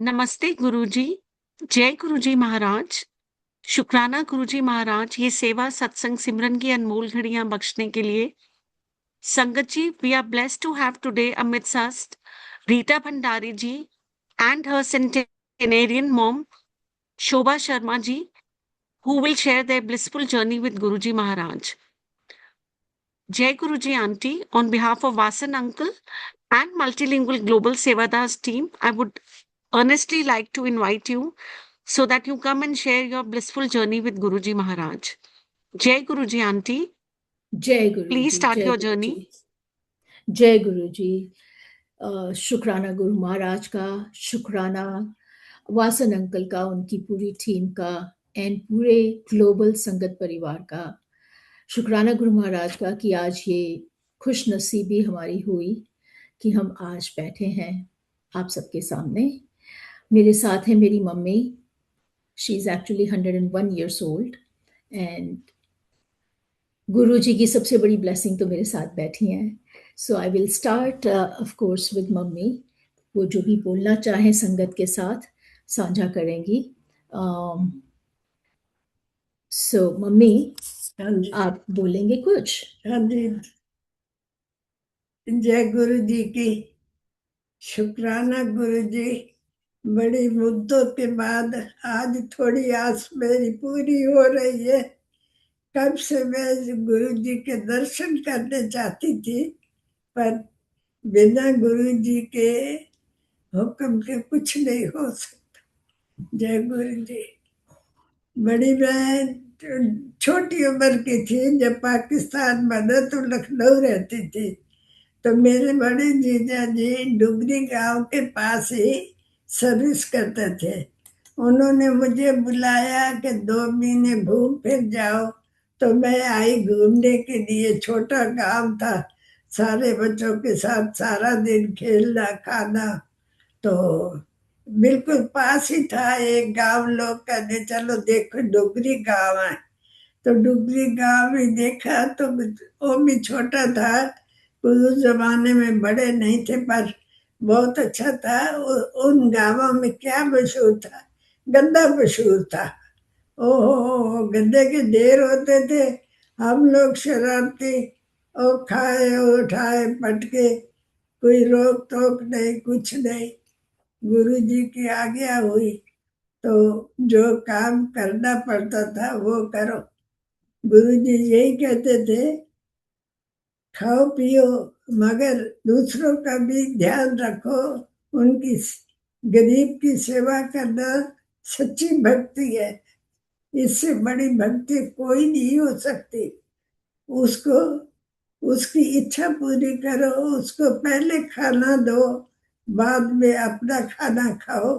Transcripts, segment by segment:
नमस्ते गुरुजी। जय गुरुजी महाराज। शुक्राना गुरुजी महाराज, ये सेवा सत्संग सिमरन की अनमोल घड़ियां बख्शने के लिए। Sangat ji, we are blessed to have today amidst us Rita Bhandari ji and her centenarian mom Shobha Sharma ji, who will share their blissful journey with Guruji Maharaj. Jai Guruji auntie, on behalf of Vasan uncle and multilingual global Sevadas team, I would earnestly like to invite you so that you come and share your blissful journey with Guruji Maharaj. Jai Guruji auntie, जय गुरु please ji, start जय your Guru journey. जी, जय गुरु जी। शुक्राना गुरु महाराज का, शुक्राना Vasan uncle का, उनकी पूरी team का एंड पूरे ग्लोबल संगत परिवार का। शुक्राना गुरु महाराज का कि आज ये खुश नसीबी हमारी हुई कि हम आज बैठे हैं आप सबके सामने। मेरे साथ है मेरी mummy, she is actually 101 years old and गुरु जी की सबसे बड़ी ब्लेसिंग तो मेरे साथ बैठी हैं। So I will start of course with mummy. वो जो भी बोलना चाहें संगत के साथ साझा करेंगी। सो मम्मी, हाँ जी, आप बोलेंगे कुछ? हाँ जी। जय गुरु जी की। शुक्राना गुरु जी। बड़ी मुद्दों के बाद आज थोड़ी आस मेरी पूरी हो रही है। कब से मैं गुरु जी के दर्शन करने चाहती थी, पर बिना गुरु जी के हुक्म के कुछ नहीं हो सकता। जय गुरु जी। बड़ी बहन छोटी उम्र की थी जब पाकिस्तान बना तो लखनऊ रहती थी। तो मेरे बड़े जीजा जी डुगरी गांव के पास ही सर्विस करते थे। उन्होंने मुझे बुलाया कि 2 महीने घूम फिर जाओ। तो मैं आई घूमने के लिए। छोटा गांव था, सारे बच्चों के साथ सारा दिन खेलना खाना। तो बिल्कुल पास ही था एक गांव। लोग कहते चलो देखो डुगरी गांव है। तो डुगरी गांव में देखा तो वो भी छोटा था, उस जमाने में बड़े नहीं थे, पर बहुत अच्छा था। उन गांवों में क्या मशहूर था? गद्दा मशहूर था। ओहो, गद्दे के ढेर होते थे। हम लोग शरारती, और खाए उठाए पटके, कोई रोक टोक नहीं, कुछ नहीं। गुरु जी की आज्ञा हुई तो जो काम करना पड़ता था वो करो। गुरु जी यही कहते थे, खाओ पियो मगर दूसरों का भी ध्यान रखो। उनकी गरीब की सेवा करना सच्ची भक्ति है। इससे बड़ी भक्ति कोई नहीं हो सकती। उसको उसकी इच्छा पूरी करो, उसको पहले खाना दो, बाद में अपना खाना खाओ।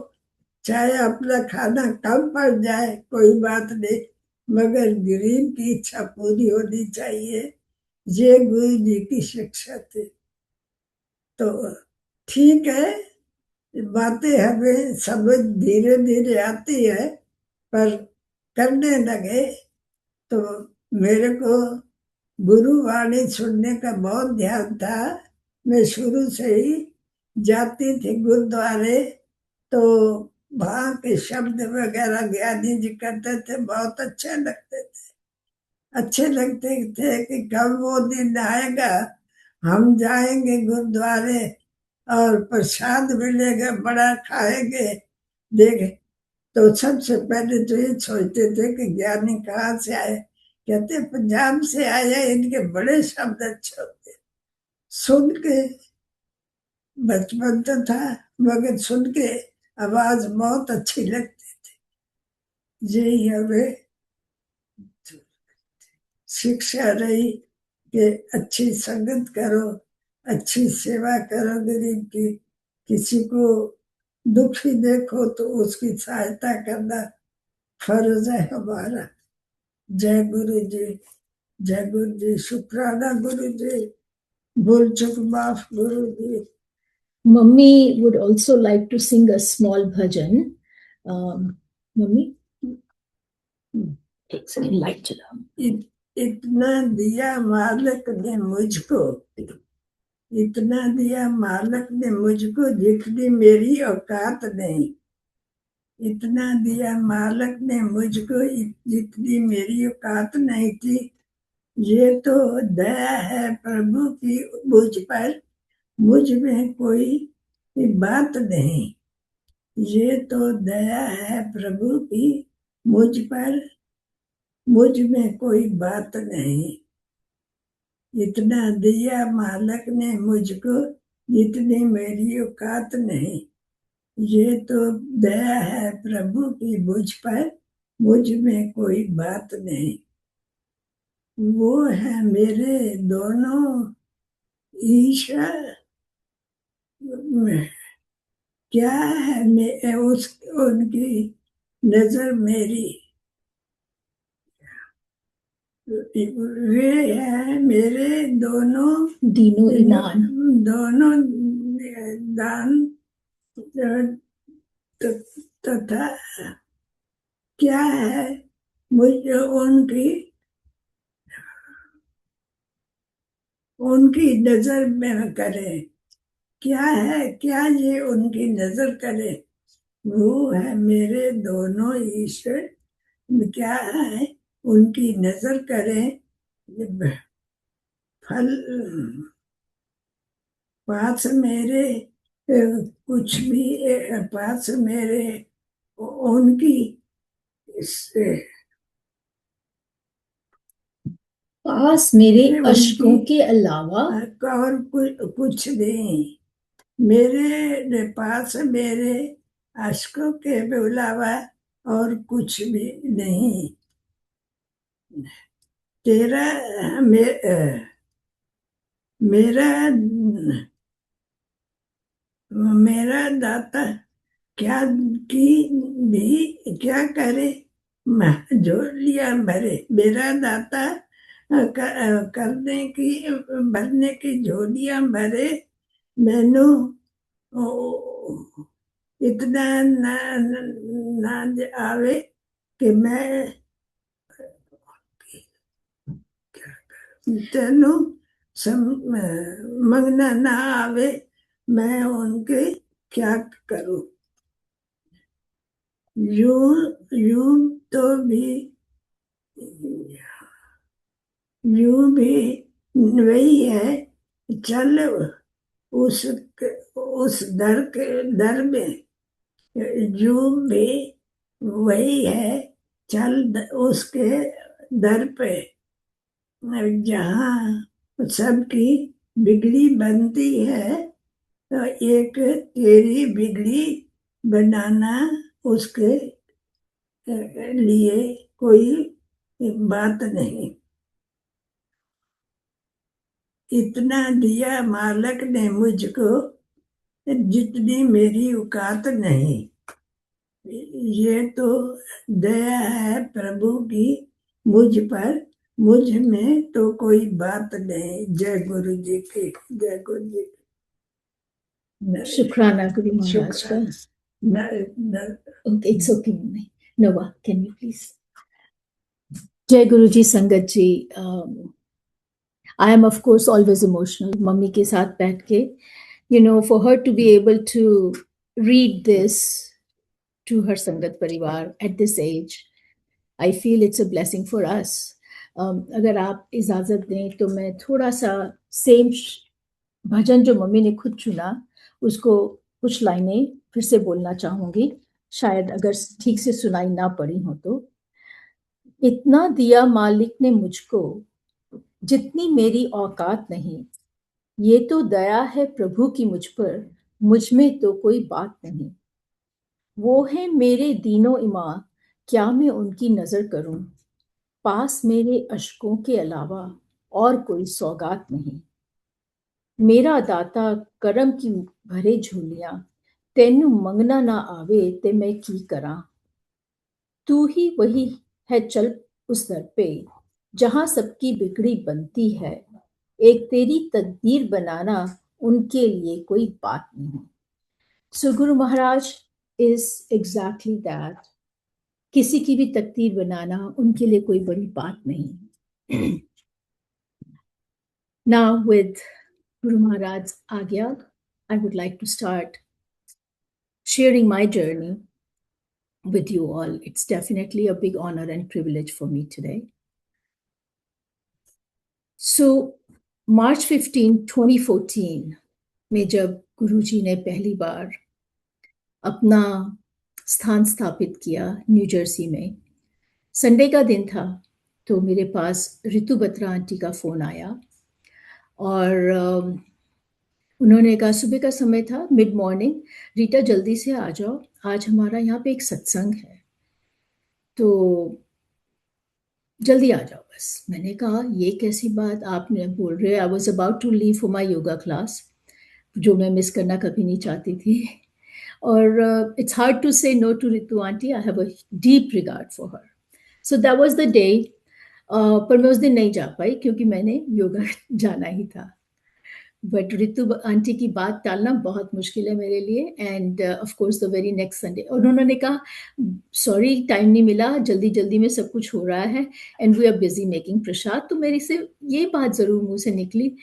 चाहे अपना खाना कम पड़ जाए कोई बात नहीं, मगर गरीब की इच्छा पूरी होनी चाहिए। ये गुरु जी की शिक्षा थी। तो ठीक है, बातें हमें समझ धीरे धीरे आती है, पर करने लगे तो मेरे को गुरुवाणी सुनने का बहुत ध्यान था। मैं शुरू से ही जाती थी गुरुद्वारे, तो वहाँ के शब्द वगैरह ज्ञानी जी करते थे, बहुत अच्छे लगते थे। अच्छे लगते थे कि कब वो दिन आएगा हम जाएंगे गुरुद्वारे और प्रसाद मिलेगा, बड़ा खाएंगे। देख, तो सबसे पहले तो ये सोचते थे कि ज्ञानी कहाँ से आए। कहते पंजाब से आए, इनके बड़े शब्द अच्छे होते। सुन के बचपन तो था, मगर सुन के आवाज बहुत अच्छी लगती थी। यही हमें शिक्षा रही कि अच्छी संगत करो, अच्छी सेवा करो गरीब की। किसी को दुखी देखो तो उसकी सहायता करना फर्ज है हमारा। जय गुरु जी, जय गुरु जी। शुक्राना गुरु जी। भूल चुक माफ गुरु जी। Mummy would also like to sing a small bhajan. Mummy, एक सेकंड लाइट चलाओ। इतना दिया मालिक ने मुझको, इतना दिया मालिक ने मुझको, जितनी मेरी औकात नहीं। इतना दिया मालिक ने मुझको, जितनी मेरी औकात नहीं थी। ये तो दया है प्रभु की मुझ पर, मुझ में कोई बात नहीं। ये तो दया है प्रभु की मुझ पर, मुझ में कोई बात नहीं। इतना दिया मालिक ने मुझको, जितनी मेरी औकात नहीं। ये तो दया है प्रभु की मुझ पर, मुझ में कोई बात नहीं। वो है मेरे दोनों ईश्वर। क्या है मैं उनकी नजर मेरी, वे है मेरे दोनों दीनो ईमान, दोनों दान तथा क्या है मुझे उनकी नजर में करे। क्या है, क्या ये उनकी नजर करे। वो है मेरे दोनों ईश्वर। क्या है उनकी नजर करे। फल पास मेरे कुछ भी पास मेरे उनकी पास मेरे उनकी अश्कों के अलावा और कुछ नहीं। मेरे पास मेरे अश्कों के अलावा और कुछ भी नहीं। तेरा मेरा मेरा दाता क्या की भी क्या करे, झोलियां भरे। मेरा दाता करने की भरने की झोलियां भरे। मैनू इतना ना आवे कि मैं तेनू मंगना ना आवे, मैं उनके क्या करूं। यूं यूं तो भी यूं भी वही है। चल उस उस दर में, यूं भी वही है। चल उसके दर पे, जहाँ सबकी बिगड़ी बनती है, तो एक तेरी बिगड़ी बनाना उसके लिए कोई बात नहीं। इतना दिया मालिक ने मुझको, जितनी मेरी औकात नहीं। ये तो दया है प्रभु की मुझ पर, मुझ में तो कोई बात नहीं। जय गुरु जी की, जय गुरु जी की। शुक्राना गुरु महाराज का। न- okay, it's okay mummy. Nova, can you please. जय Guru ji sangat ji. I am of course always emotional mummy के साथ बैठ के, you know, for her to be able to read this to her संगत परिवार at this age, I feel it's a blessing for us. अगर आप इजाज़त दें तो मैं थोड़ा सा सेम भजन जो मम्मी ने खुद चुना उसको कुछ लाइनें फिर से बोलना चाहूँगी, शायद अगर ठीक से सुनाई ना पड़ी हो तो। इतना दिया मालिक ने मुझको, जितनी मेरी औकात नहीं। ये तो दया है प्रभु की मुझ पर, मुझ में तो कोई बात नहीं। वो है मेरे दीनो इमां, क्या मैं उनकी नजर करूं। पास मेरे अशकों के अलावा और कोई सौगात नहीं। मेरा दाता करम की भरे झोलियां, तेनू मंगना ना आवे ते मैं की करा। तू ही वही है, चल उस दर पे जहां सबकी बिगड़ी बनती है। एक तेरी तकदीर बनाना उनके लिए कोई बात नहीं। सो Guru Maharaj is exactly that. किसी की भी तकदीर बनाना उनके लिए कोई बड़ी बात नहीं। Now with Guru Maharaj's Agya, I would like to start sharing my journey. with you all. It's definitely a big honor and privilege for me today. So, March 15, 2014 में जब गुरुजी ने पहली बार अपना स्थान स्थापित किया न्यू जर्सी में, संडे का दिन था, तो मेरे पास रितु बत्रा आंटी का फ़ोन आया और उन्होंने कहा, सुबह का समय था, मिड मॉर्निंग, रीटा जल्दी से आ जाओ, आज हमारा यहाँ पे एक सत्संग है, तो जल्दी आ जाओ बस। मैंने कहा, ये कैसी बात आपने बोल रहे हो? I was about to leave for my yoga class, जो मैं मिस करना कभी नहीं चाहती थी। और it's hard to say no to Ritu aunty, I have a deep regard for her. So that was the day. पर मैं उस दिन नहीं जा पाई क्योंकि मैंने योगा जाना ही था। बट रितु आंटी की बात टालना बहुत मुश्किल है मेरे लिए। End of course the very next Sunday उन्होंने कहा, सॉरी टाइम नहीं मिला, जल्दी जल्दी में सब कुछ हो रहा है and we are busy making prasad. तो मेरी से ये बात जरूर मुंह से निकली,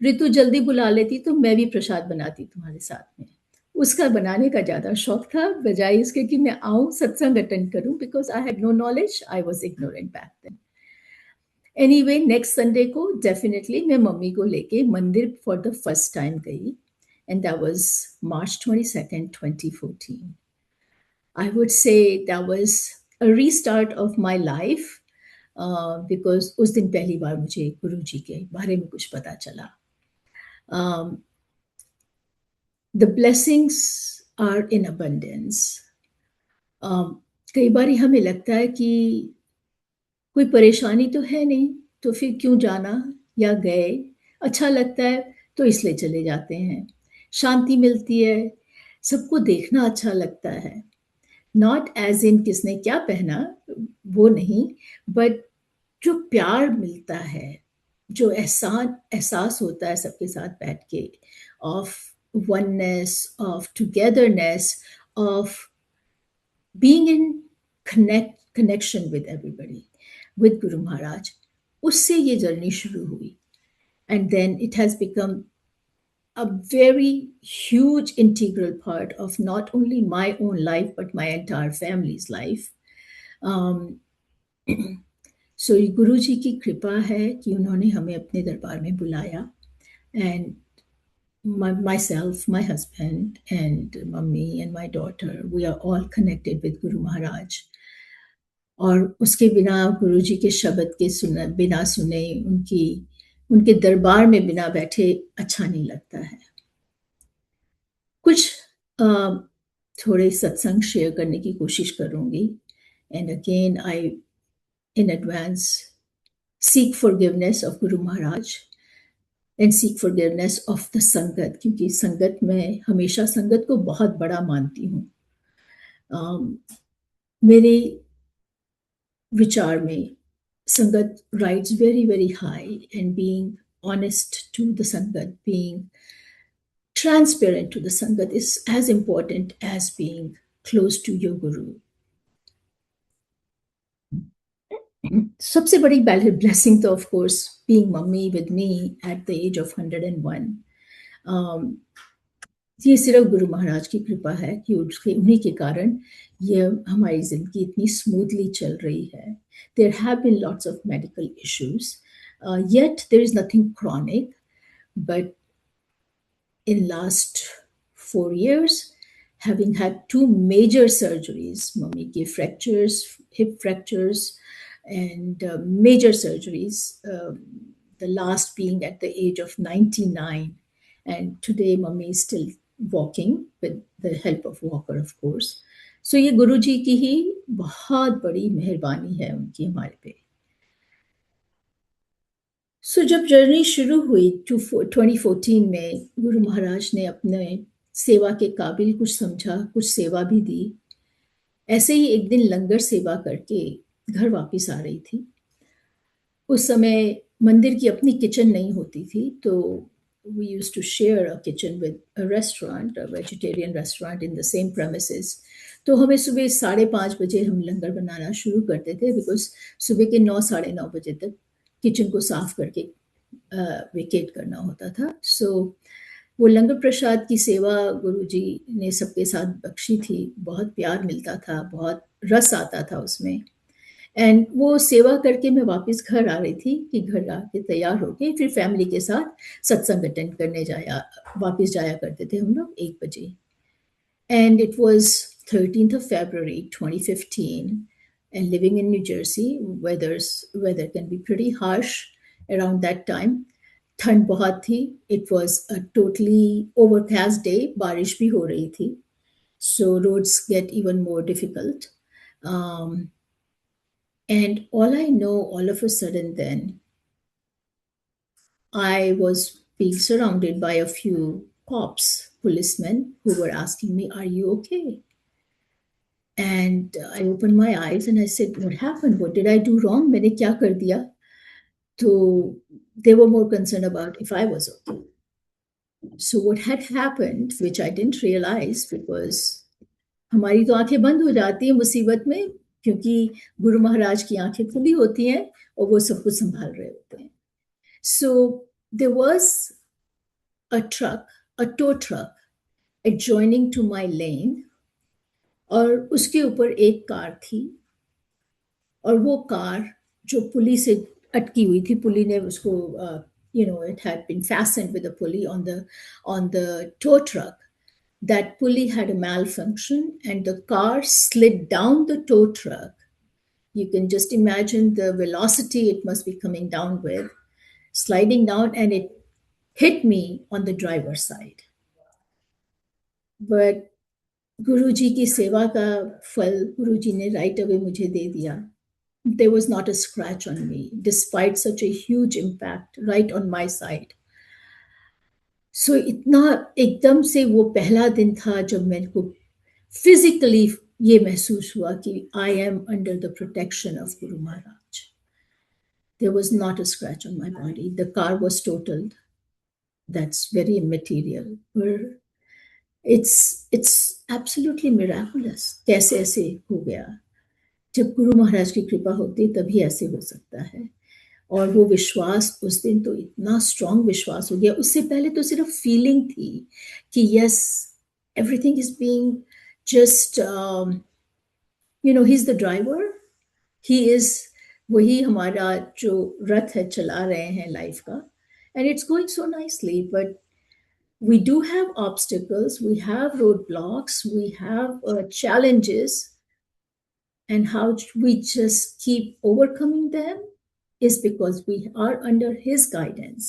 रितु जल्दी बुला लेती तो मैं भी प्रसाद बनाती तुम्हारे साथ में। उसका बनाने का ज़्यादा शौक था बजाय इसके कि मैं आऊँ सत्संग अटेंड करूँ, because I had no knowledge, I was ignorant back then. Anyway, next Sunday को डेफिनेटली मैं मम्मी को लेके मंदिर फॉर द फर्स्ट टाइम गई, and that was March 22nd, 2014. I would say that was a restart of my life, because उस दिन पहली बार मुझे गुरुजी के बारे में कुछ पता चला. The blessings are in abundance. कई बार हमें लगता है कि कोई परेशानी तो है नहीं, तो फिर क्यों जाना, या गए, अच्छा लगता है तो इसलिए चले जाते हैं, शांति मिलती है, सबको देखना अच्छा लगता है, नॉट एज इन किसने क्या पहना, वो नहीं, बट जो प्यार मिलता है, जो एहसास होता है सबके साथ बैठ के, of oneness, of togetherness, of being in connection with everybody, with Guru Maharaj, उससे ये जर्नी शुरू हुई. And then it has become a very huge integral part of not only my own life, but my entire family's life. So गुरु जी की कृपा है कि उन्होंने हमें अपने दरबार में बुलाया, and myself, my husband, and mummy and my daughter, we are all connected with Guru Maharaj. और उसके बिना गुरुजी के शब्द के बिना सुने, उनके दरबार में बिना बैठे अच्छा नहीं लगता है. कुछ थोड़े सत्संग शेयर करने की कोशिश करूंगी. And again I in advance seek forgiveness of Guru Maharaj and seek forgiveness of the sangat, क्योंकि संगत में हमेशा संगत को बहुत बड़ा मानती हूँ. मेरे विचार में Sangat rides very, very high, and being honest to the Sangat, being transparent to the Sangat is as important as being close to your Guru. सबसे बड़ी blessing तो of course being mummy with me at the age of 101. ये सिर्फ गुरु महाराज की कृपा है कि उन्हीं के कारण ये हमारी जिंदगी इतनी स्मूथली चल रही है. There have been lots of medical issues, yet there is nothing chronic. But in last 4 years, having had 2 major surgeries, mummy ke fractures, hip fractures, and major surgeries, the last being at the age of 99, and today mummy is still walking with the help of walker, of course. So ये गुरु जी की ही बहुत बड़ी मेहरबानी है उनकी हमारे पे. So जब जर्नी शुरू हुई 2014 में, गुरु महाराज ने अपने सेवा के काबिल कुछ समझा, कुछ सेवा भी दी. ऐसे ही एक दिन लंगर सेवा करके घर वापस आ रही थी. उस समय मंदिर की अपनी किचन नहीं होती थी, तो we used to share a kitchen with a restaurant, a vegetarian restaurant in the same premises. तो हमें सुबह 5:30 बजे हम लंगर बनाना शुरू करते थे, बिकॉज सुबह के 9, 9:30 बजे तक किचन को साफ करके वेकेट करना होता था. सो वो लंगर प्रसाद की सेवा गुरुजी ने सबके साथ बख्शी थी। बहुत प्यार मिलता था, बहुत रस आता था उसमें। एंड वो सेवा करके मैं वापस घर आ रही थी कि घर आके तैयार होके फिर फैमिली के साथ सत्संग अटेंड करने वापस जाया करते थे हम लोग 1 बजे। And it was 13th of February 2015, and living in New Jersey, weather can be pretty harsh around that time. ठंड बहुत थी. It was a totally overcast day. बारिश भी हो रही थी. So roads get even more difficult. And all I know, all of a sudden then, I was being surrounded by a few cops, policemen, who were asking me, "Are you okay?" And I opened my eyes and I said, "What happened? What did I do wrong? मैंने क्या कर दिया?" So they were more concerned about if I was okay. So what had happened, which I didn't realize, because हमारी तो आंखें बंद हो जाती हैं मुसीबत में, क्योंकि गुरु महाराज की आंखें खुली होती हैं और वो सब कुछ संभाल रहे होते हैं. So there was a tow truck adjoining to my lane, और उसके ऊपर एक कार थी, और वो कार जो पुली से अटकी हुई थी, पुली ने उसको it had been fastened with a pulley on the tow truck. That pulley had a malfunction and the car slid down the tow truck. You can just imagine the velocity it must be coming down with, sliding down, and it hit me on the driver's side. But गुरुजी की सेवा का फल गुरुजी ने right away मुझे दे दिया. There was not a scratch on me, despite such a huge impact right on my side. So इतना एकदम से वो पहला दिन था जब मेरे को physically ये महसूस हुआ कि I am under the protection of Guru Maharaj. There was not a scratch on my body. The car was totaled. That's very immaterial. It's absolutely miraculous. कैसे ऐसे हो गया? जब गुरु महाराज की कृपा होती तभी ऐसे हो सकता है. और वो विश्वास उस दिन तो इतना स्ट्रॉन्ग विश्वास हो गया. उससे पहले तो सिर्फ फीलिंग थी कि yes, everything is being just he is the driver, he is, वही हमारा जो रथ है चला रहे हैं लाइफ का, and it's going so nicely. But we do have obstacles, we have roadblocks, we have challenges, and how we just keep overcoming them is because we are under his guidance,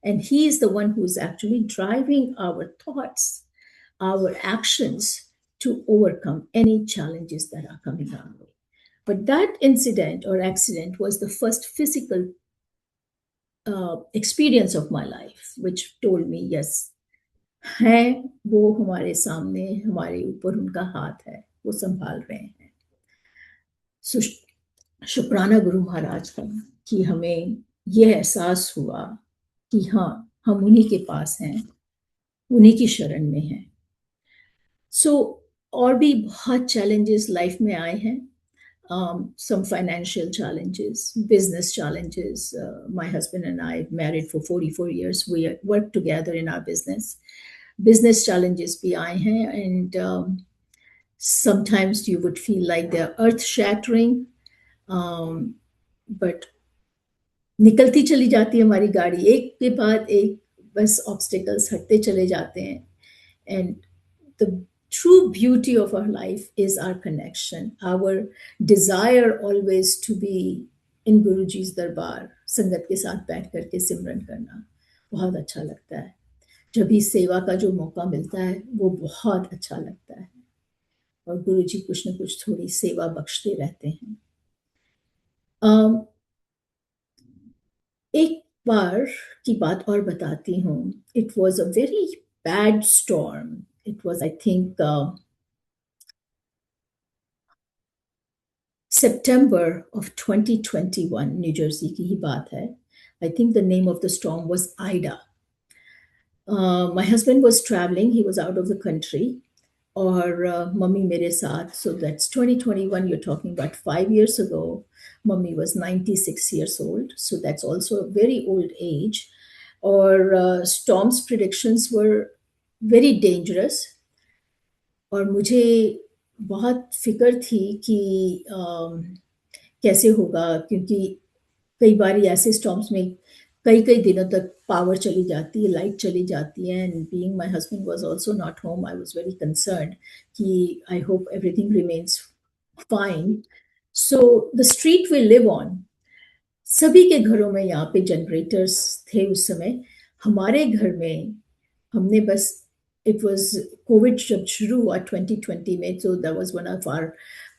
and he is the one who is actually driving our thoughts, our actions to overcome any challenges that are coming our way. But that incident or accident was the first physical experience of my life, which told me, yes, है वो हमारे सामने, हमारे ऊपर उनका हाथ है, वो संभाल रहे हैं. सो शुक्राना गुरु महाराज का कि हमें यह एहसास हुआ कि हाँ, हम उन्हीं के पास हैं, उन्हीं की शरण में हैं. सो और भी बहुत चैलेंजेस लाइफ में आए हैं. Some financial challenges, business challenges. My husband and I married for 44 years. We worked together in our business. Business challenges bhi aaye hain, and sometimes you would feel like they're earth shattering, but निकलती चली जाती है हमारी गाड़ी, एक के बाद एक, बस obstacles हटते चले जाते हैं. And the true beauty of our life is our connection, our desire always to be in Guruji's दरबार, संगत के साथ बैठ करके सिमरन करना बहुत अच्छा लगता है. जब भी सेवा का जो मौका मिलता है वो बहुत अच्छा लगता है, और गुरुजी कुछ न कुछ थोड़ी सेवा बख्शते रहते हैं. एक बार की बात और बताती हूँ. It was a very bad storm. It was, I think, September of 2021, new Jersey की ही बात है. I think the name of the storm was Ida. My husband was traveling, he was out of the country, और mummy मेरे साथ. So that's 2021, you're talking about 5 years ago. Mummy was 96 years old, so that's also a very old age. और storms predictions were very dangerous, और मुझे बहुत फ़िक्र थी कि कैसे होगा, क्योंकि कई बार ऐसे स्टॉर्म्स में कई-कई दिनों तक पावर चली जाती है, लाइट चली जाती है, and being my husband was also not home, I was very concerned कि I hope everything remains fine. So the street we live on, सभी के घरों में यहाँ पे जनरेटर्स थे उस समय। हमारे घर में हमने बस, इट वाज कोविड जब शुरू हुआ 2020 में, तो that was one of our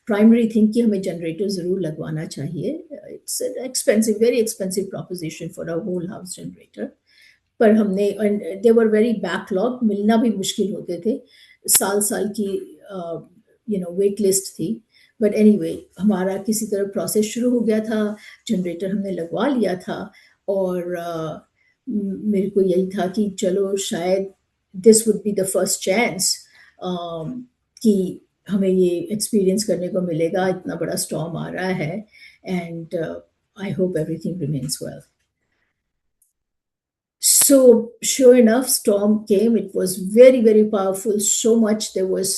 primary thing कि हमें जनरेटर ज़रूर लगवाना चाहिए। It's expensive, very expensive proposition for a whole house generator. पर हमने, दे वर वेरी बैकलॉग, मिलना भी मुश्किल होते थे, साल साल की वेट लिस्ट थी। बट एनीवे हमारा किसी तरह प्रोसेस शुरू हो गया था, जनरेटर हमने लगवा लिया था, और मेरे को यही था कि चलो शायद this would be the first chance कि हमें ये एक्सपीरियंस करने को मिलेगा, इतना बड़ा स्टॉर्म आ रहा है, and I hope everything remains well. So sure enough, storm came. It was very, very powerful. So much, there was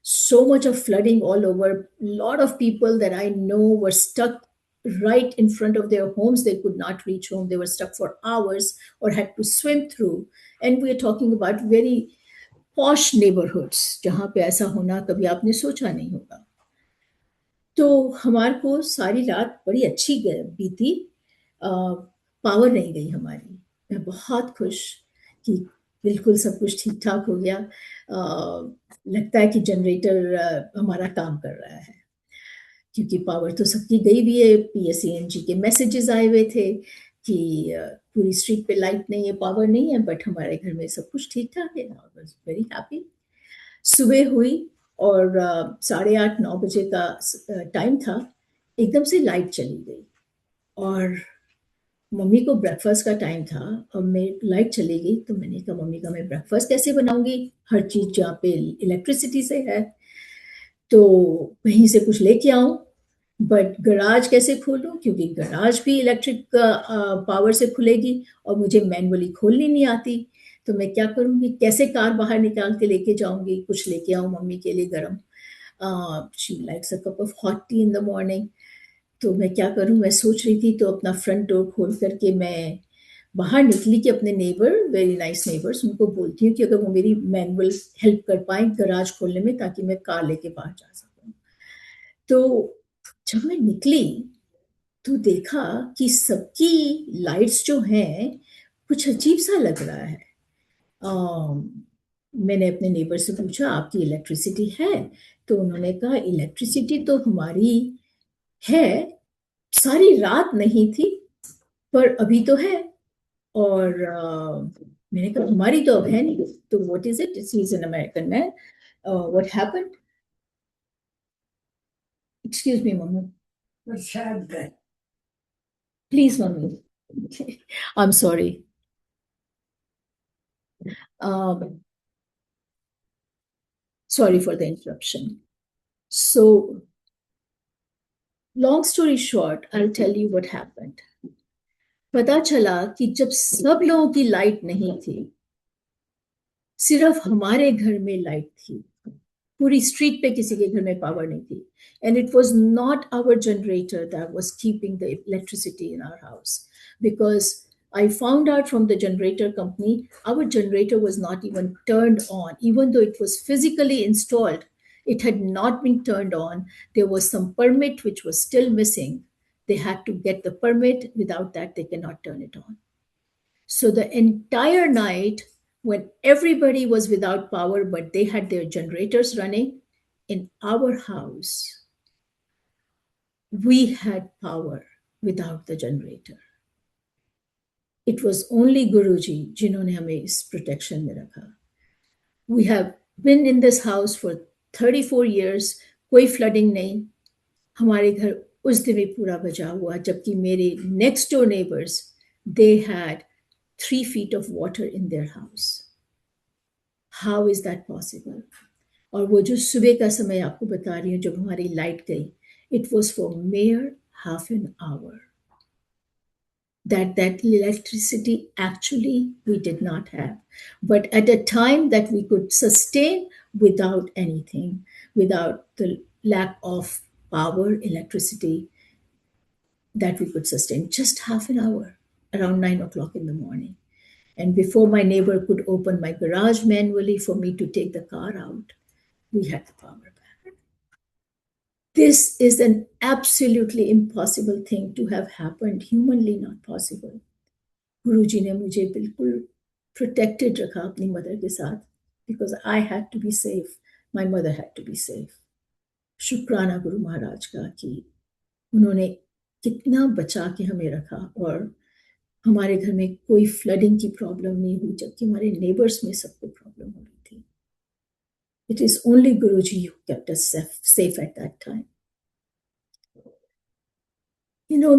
so much of flooding all over. A lot of people that I know were stuck right in front of their homes. They could not reach home. They were stuck for hours or had to swim through. And we are talking about very posh neighborhoods, जहाँ पे ऐसा होना कभी आपने सोचा नहीं होगा। तो हमारे को सारी रात बड़ी अच्छी बीती, पावर नहीं गई हमारी। मैं बहुत खुश कि बिल्कुल सब कुछ ठीक ठाक हो गया। लगता है कि जनरेटर हमारा काम कर रहा है, क्योंकि पावर तो सबकी गई भी है। पीएसईएनजी के मैसेजेस आए हुए थे कि पूरी स्ट्रीट पे लाइट नहीं है, पावर नहीं है, बट हमारे घर में सब कुछ ठीक ठाक है। I was very happy. सुबह हुई और 8:30-9 बजे का टाइम था, एकदम से लाइट चली गई, और मम्मी को ब्रेकफास्ट का टाइम था, और मैं लाइट चली गई तो मैंने कहा मम्मी का मैं ब्रेकफास्ट कैसे बनाऊंगी, हर चीज़ जहाँ पे इलेक्ट्रिसिटी से है, तो कहीं से कुछ लेके आऊं, बट गराज कैसे खोलूं, क्योंकि गराज भी इलेक्ट्रिक पावर से खुलेगी और मुझे मैनुअली खोलनी नहीं आती। तो मैं क्या करूंगी, कैसे कार बाहर निकाल के लेके जाऊंगी, कुछ लेके आऊं मम्मी के लिए गरम। She likes a cup of hot T in the morning. तो मैं क्या करूं, मैं सोच रही थी, तो अपना फ्रंट डोर खोल करके मैं बाहर निकली कि अपने नेबर, वेरी नाइस नेबर्स, उनको बोलती हूँ कि अगर वो मेरी मैनुअल हेल्प कर पाए गराज खोलने में, ताकि मैं कार लेके बाहर जा सकूं। तो जब मैं निकली तो देखा कि सबकी लाइट्स जो हैं कुछ अजीब सा लग रहा है। मैंने अपने नेबर से पूछा आपकी इलेक्ट्रिसिटी है, तो उन्होंने कहा इलेक्ट्रिसिटी तो हमारी है, सारी रात नहीं थी पर अभी तो है। और मैंने कहा हमारी तो अब है नहीं, तो what is it, he is an American man, what happened, excuse me mummy, प्रसाद गए। Please mummy, I am sorry. Sorry for the interruption. So, long story short, I'll tell you what happened. पता चला कि जब सब लोगों की light नहीं थी, सिर्फ हमारे घर में लाइट थी, पूरी स्ट्रीट पे किसी के घर में पावर नहीं थी, and it was not our generator that was keeping the electricity in our house, because I found out from the generator company our generator was not even turned on, even though it was physically installed. It had not been turned on. There was some permit which was still missing. They had to get the permit. Without that, they cannot turn it on. So the entire night, when everybody was without power, but they had their generators running, in our house, we had power without the generator. It was only Guruji जिन्होंने हमें इस protection में रखा. We have been in this house for 34 years. कोई flooding नहीं. हमारे घर उस दिन भी पूरा बचा हुआ, जबकि मेरे next door neighbors, they had 3 feet of water in their house. How is that possible? और वो जो सुबह का समय आपको बता रही हूँ जब हमारी लाइट गई, it was for mere half an hour. that electricity actually we did not have, but at a time that we could sustain without anything, without the lack of power, electricity, that we could sustain just half an hour around 9 o'clock in the morning. And before my neighbor could open my garage manually for me to take the car out, we had the power back. This is an absolutely impossible thing to have happened, humanly not possible. गुरुजी ने मुझे बिल्कुल protected रखा अपनी mother के साथ, because I had to be safe, my mother had to be safe. शुक्राना गुरु महाराज का कि उन्होंने कितना बचा के हमें रखा, और हमारे घर में कोई फ्लडिंग की प्रॉब्लम नहीं हुई, जबकि हमारे नेबर्स में सबको प्रॉब्लम हो रही थी. It is only Guruji who kept us safe at that time.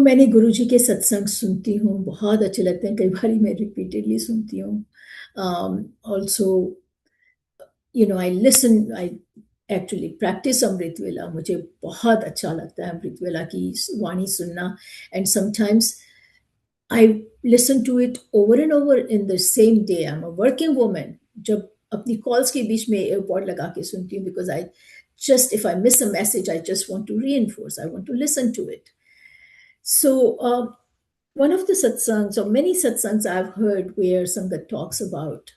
मैंने गुरुजी के सत्संग सुनती हूँ, बहुत अच्छे लगते हैं, कई बार मैं रिपीटेडली सुनती हूँ. Also I listen, I actually practice Amrit vela. मुझे बहुत अच्छा लगता है अमृत वेला की वाणी सुनना. And sometimes I listen to it over and over in the same day. I am a working woman. जब अपनी कॉल्स के बीच में एयरपॉड लगा के सुनती हूँ, because I just if I miss a message, I just want to reinforce, I want to listen to it. So one of the satsangs, or many satsangs I've heard where Sangat talks about,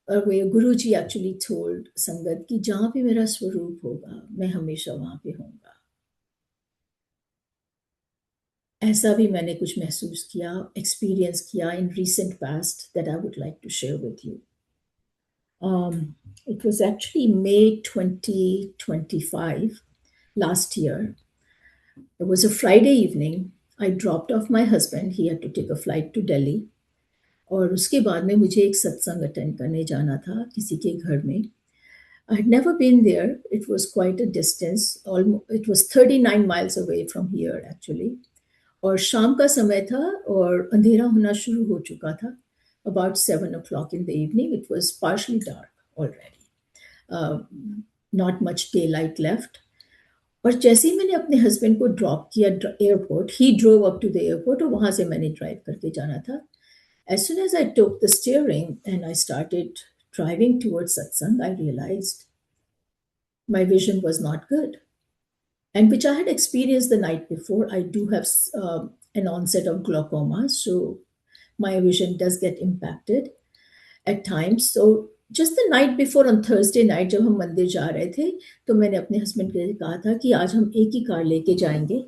or where Guruji actually told Sangat कि जहाँ पे मेरा स्वरूप होगा मैं हमेशा वहाँ पे होऊंगा. ऐसा भी मैंने कुछ महसूस किया, एक्सपीरियंस किया in recent past that I would like to share with you. It was actually May 2025, last year. It was a Friday evening. I dropped off my husband. He had to take a flight to Delhi. और उसके बाद में मुझे एक सत्संग attend करने जाना था किसी के घर में. I had never been there. It was quite a distance. It was 39 miles away from here actually. और शाम का समय था और अंधेरा होना शुरू हो चुका था. About 7 o'clock in the evening. It was partially dark already. Not much daylight left. और जैसे ही मैंने अपने हस्बैंड को ड्रॉप किया airport, he drove up to the airport, और वहाँ से मैंने ड्राइव करके जाना था. As soon as I took the steering and I started driving towards satsang, I realized my vision was not good, and which I had experienced the night before. I do have an onset of glaucoma, so my vision does get impacted at times. So just the night before, on Thursday night, जब हम मंदिर जा रहे थे, तो मैंने अपने husband के लिए कहा था कि आज हम एक ही कार लेके जाएंगे,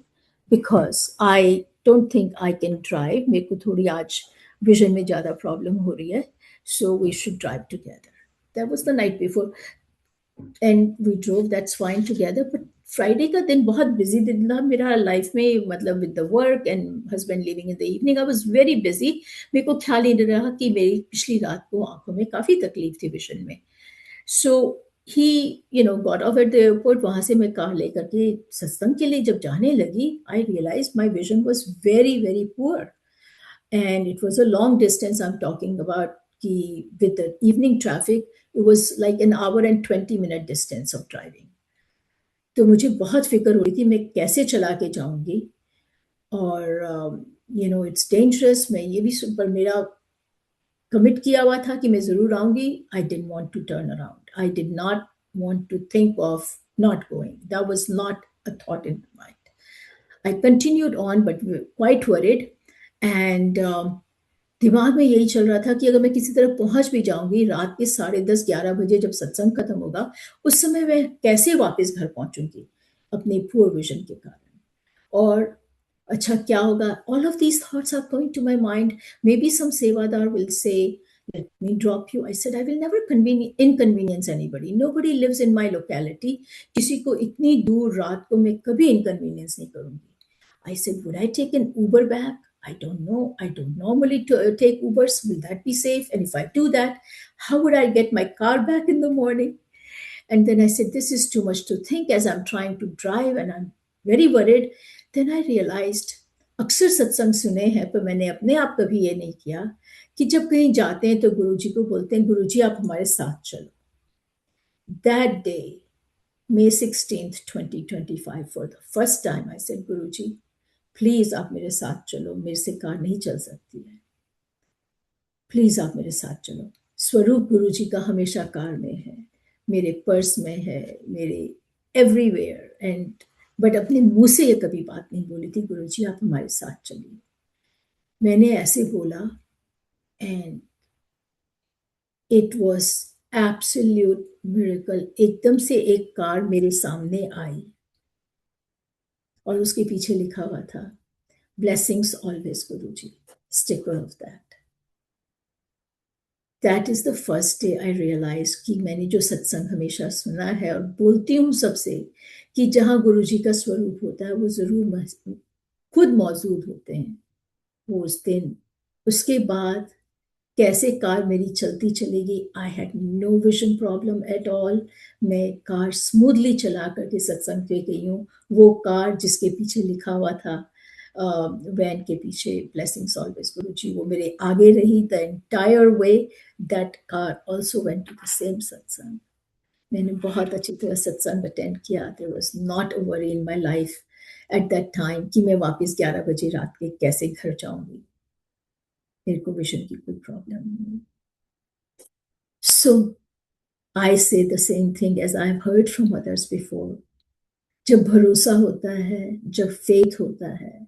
because I don't think I can drive. मेरे को थोड़ी आज विजन में ज़्यादा प्रॉब्लम हो रही है, so we should drive together. That was the night before, and we drove. That's fine together. But Friday का दिन बहुत बिजी दिन था मेरा लाइफ में, मतलब with the work and husband living in the evening. I was very busy. मेरे को ख्याल ही नहीं रहा कि मेरी पिछली रात को आंखों में काफ़ी तकलीफ थी विजन में. So he got off at the airport. वहाँ से मैं कार लेकर के सत्संग के लिए जब जाने लगी, I realise my vision was very very poor, and it was a long distance. I am talking about कि with the evening traffic it was like an hour and 20 minute distance of driving. तो मुझे बहुत फिक्र हो रही थी मैं कैसे चला के जाऊंगी, और इट्स डेंजरस. मैं ये भी पर मेरा कमिट किया हुआ था कि मैं ज़रूर आऊंगी. I didn't want to turn around. I did not want to think of not going. That was not a thought in mind. I continued on but quite worried, and दिमाग में यही चल रहा था कि अगर मैं किसी तरह पहुंच भी जाऊंगी रात के 10:30-11 बजे जब सत्संग खत्म होगा, उस समय मैं कैसे वापस घर पहुंचूंगी अपने पुअर विजन के कारण. और अच्छा क्या होगा, all of these thoughts are coming to my mind. Maybe some सेवादार विल से let me drop you. I said I will never inconvenience anybody. Nobody lives in my locality. किसी को इतनी दूर रात को मैं कभी inconvenience नहीं करूंगी. I said, would I take an Uber back? I don't know. I don't normally take Ubers. Will that be safe? And if I do that, how would I get my car back in the morning? And then I said, this is too much to think as I'm trying to drive and I'm very worried. Then I realized, अक्सर सत्संग सुने हैं पर मैंने अपने आप कभी ये नहीं किया कि जब कहीं जाते हैं तो गुरुजी को बोलते हैं, गुरुजी आप हमारे साथ चलो. That day, May 16th, 2025, for the first time I said, Guruji, please आप मेरे साथ चलो, मेरे से कार नहीं चल सकती है, प्लीज आप मेरे साथ चलो। स्वरूप गुरुजी का हमेशा कार में है, मेरे पर्स में है, मेरे एवरीवेयर। एंड बट अपने मुंह से ये कभी बात नहीं बोली थी, गुरुजी आप हमारे साथ चलिए। मैंने ऐसे बोला and it was absolute miracle. एकदम से एक कार मेरे सामने आई और उसके पीछे लिखा हुआ था, blessings always Guruji, sticker of that. That is the first day I realize कि मैंने जो सत्संग हमेशा सुना है और बोलती हूँ सबसे कि जहाँ गुरुजी का स्वरूप होता है वो जरूर खुद मौजूद होते हैं वो उस दिन। उसके बाद कैसे कार मेरी चलती चलेगी, I had no vision problem at all. मैं कार स्मूथली चला करके सत्संग पे गई हूँ। वो कार जिसके पीछे लिखा हुआ था, वैन के पीछे ब्लेसिंग्स ऑलवेज गुरुजी, वो मेरे आगे रही the entire way. That car also went to the same सत्संग। मैंने बहुत अच्छी तरह सत्संग अटेंड किया। There was not a worry in my life at that time कि मैं वापस 11 बजे रात के कैसे घर जाऊंगी। मेरे को विजन की कोई प्रॉब्लम नहीं। So I say the same thing as I have heard from others before. जब भरोसा होता है, जब फेथ होता है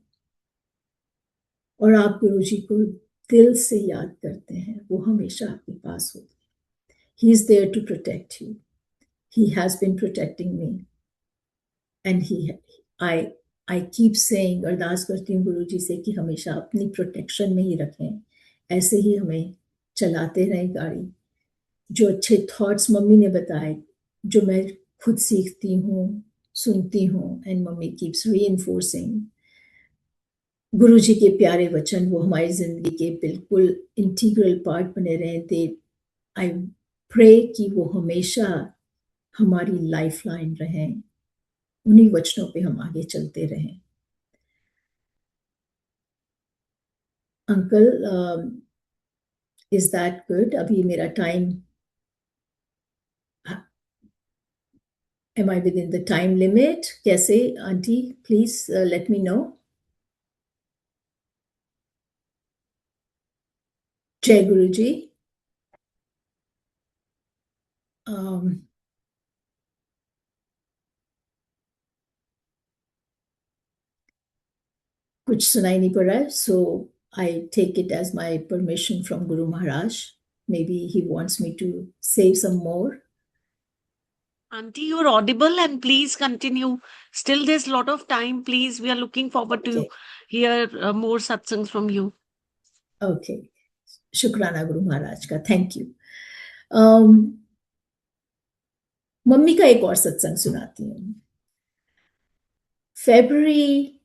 और आप गुरुजी को दिल से याद करते हैं, वो हमेशा आपके पास होते हैं। He is there to protect you. He has been protecting me and he I I keep saying, अरदास करती हूँ गुरुजी से कि हमेशा अपनी प्रोटेक्शन में ही रखें, ऐसे ही हमें चलाते रहें गाड़ी। जो अच्छे थॉट्स मम्मी ने बताए, जो मैं खुद सीखती हूँ, सुनती हूँ, एंड मम्मी कीप्स रीइंफोर्सिंग गुरुजी के प्यारे वचन, वो हमारी जिंदगी के बिल्कुल इंटीग्रल पार्ट बने रहें। दे आई प्रे कि वो हमेशा हमारी लाइफ लाइन रहें, उन्हीं वचनों पे हम आगे चलते रहें। Uncle, is that good? अभी मेरा time, am I within the time limit? कैसे aunty, please let me know. जय गुरु जी। कुछ सुनाई नहीं पड़ रहा है, so I take it as my permission from Guru Maharaj. Maybe he wants me to say some more. Auntie, you're audible and please continue. Still, there's a lot of time. Please, we are looking forward to Okay. hear more satsangs from you. Okay. शुक्राना गुरु महाराज का, thank you. Mummy का एक और सत्संग सुनाती हूँ। February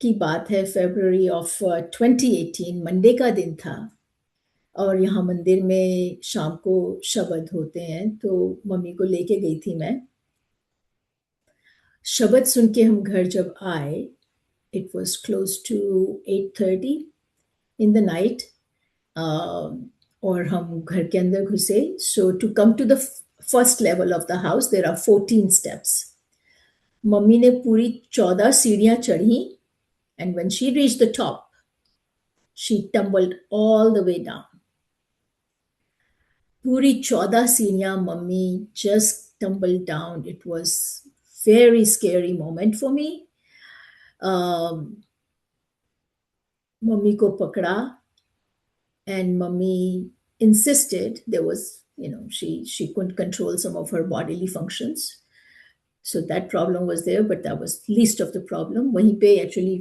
की बात है, फेब्रुअरी ऑफ 2018, मंडे का दिन था और यहाँ मंदिर में शाम को शबद होते हैं, तो मम्मी को लेके गई थी मैं। शबद सुन के हम घर जब आए, it was close to 8:30 in the night, और हम घर के अंदर घुसे। So to come to the first level of the house there are 14 steps. मम्मी ने पूरी 14 सीढ़ियां चढ़ी, and when she reached the top, she tumbled all the way down. पूरी 14 सीढ़ियां mummy just tumbled down. It was very scary moment for me. Mummy को पकड़ा and mummy insisted. There was, she couldn't control some of her bodily functions, so that problem was there, but that was least of the problem. वहीं पे actually